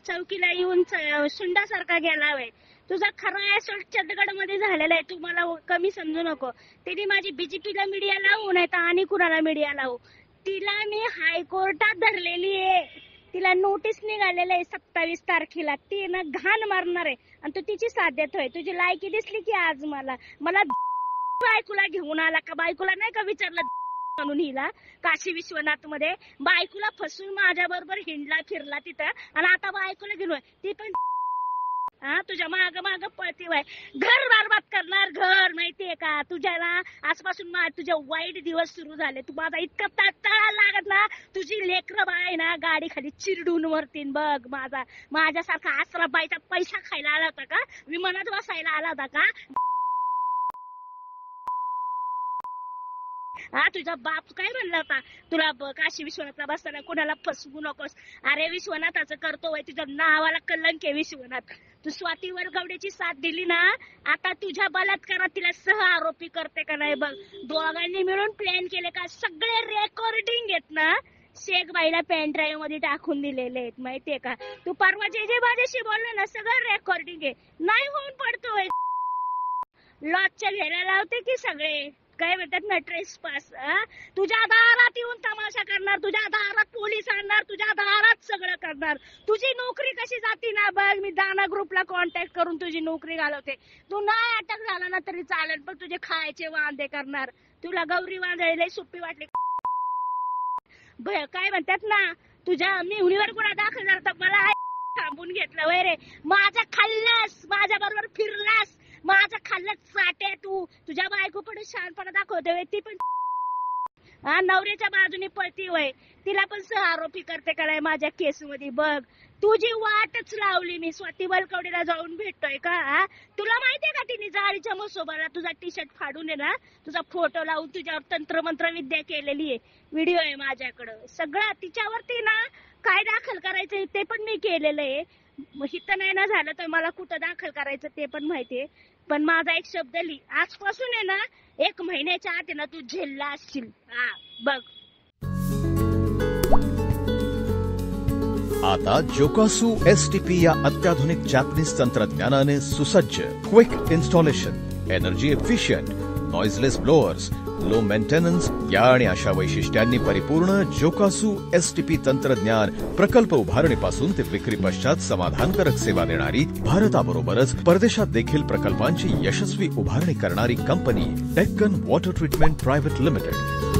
चौकीला येऊन सुंडासारखा गेलाय. तुझा खरा ऍसेट चंदगड मध्ये झालेला आहे. तू मला कमी समजू नको. तिने माझी बीजेपीला मीडिया लावू नाही तर आणि कुणाला मीडिया लावू. तिला मी हायकोर्टात धरलेली आहे. तिला नोटीस निघालेलं आहे 27 तारखेला. ती ना घाण मारणार आहे आणि तू तिची साथ देतोय. तुझी लायकी दिसली की आज मला बायकोला घेऊन आला का? बायकोला नाही का विचारलं म्हणून हिला काशी विश्वनाथ मध्ये बायकोला फसून माझ्या बरोबर हिंडला फिरला तिथं आणि आता बायकोला घेऊन ती पण तुझ्या माग माग पळती वाय. घर बरबाद करणार घर माहितीये का? तुझ्याला आजपासून तुझे वाईट दिवस सुरू झाले. तू माझा इतका तळा लागत ना. तुझी लेकरं बाय ना गाडी खाली चिरडून वरतीन बघ. माझ्यासारखा आसरा बाईचा पैसा खायला आला होता का? विमानात बसायला आला होता का? तुझा बाप काय म्हणला होता तुला काशी विश्वनाथला बसताना? कोणाला फसवू नकोस. अरे विश्वनाथाचं करतोय. तुझ्या नावाला कलंक आहे विश्वनाथ. तू स्वाती वरगवड्याची साथ दिली ना. आता तुझ्या बलात्कारात तिला सह आरोपी करते का नाही बघ. दोघांनी मिळून प्लॅन केले का? सगळे रेकॉर्डिंग आहेत ना शेखबाईला पेन ड्राईव्ह मध्ये टाकून दिलेले आहेत माहितीये का? तू परवा जे माझ्याशी बोलला ना सगळं रेकॉर्डिंग आहे. नाही होऊन पडतोय. लॉजच्या घ्यायला लावते की सगळे काय म्हणतात ना ट्रेस पास. तुझ्या दारात येऊन तमाशा करणार. तुझ्या दारात पोलीस आणणार. तुझ्या दारात सगळं करणार. तुझी नोकरी कशी जाती ना बघ. मी दाना ग्रुपला कॉन्टॅक्ट करून तुझी नोकरी घालवते. तू नाही अटक झाला ना तरी चालेल पण तुझे खायचे वांदे करणार. तुला गौरी वांदळी सोपी वाटली काय म्हणतात ना. तुझ्या मिहुनीवर गुन्हा दाखल झाला तर मला थांबून घेतलं वय रे. माझं खाल्लंस. माझ्या बरोबर फिरलास. माझं खाल्लं साठे. तू तुझ्या बायको पण शहाणपणा दाखवते. ती पण नवऱ्याच्या बाजूने पळती वय. तिला पण सह आरोपी करते का नाही माझ्या केस मध्ये बघ. तुझी वाटच लावली मी. स्वाती वरकवडीला जाऊन भेटतोय का? तुला माहितीये का तिने जाळीच्या मसोबाला तुझा टी शर्ट फाडून आहे ना तुझा फोटो लावून तुझ्यावर तंत्रमंत्र विद्या केलेली आहे. व्हिडिओ आहे माझ्याकडं सगळं. तिच्यावरती ना काय दाखल करायचं ते पण मी केलेलं आहे. हित नाही ना झालं तर मला कुठं दाखल करायचं ते पण माहितीये. पण माझा एक शब्द लिही. आजपासून आहे ना 1 महिन्याच्या आत आहे ना तू झेलला असशील. बघ. आता जोकासू STP या अत्याधुनिक जॅपनीज तंत्रज्ञानाने सुसज्ज quick installation, energy efficient, noiseless blowers, low maintenance या आणि अशा वैशिष्ट्यांनी परिपूर्ण जोकासू STP तंत्रज्ञान प्रकल्प उभारणीपासून ते विक्री पश्चात समाधानकारक सेवा देणारी भारताबरोबरच परदेशात देखील प्रकल्पांची यशस्वी उभारणी करणारी company Deccan water treatment private limited.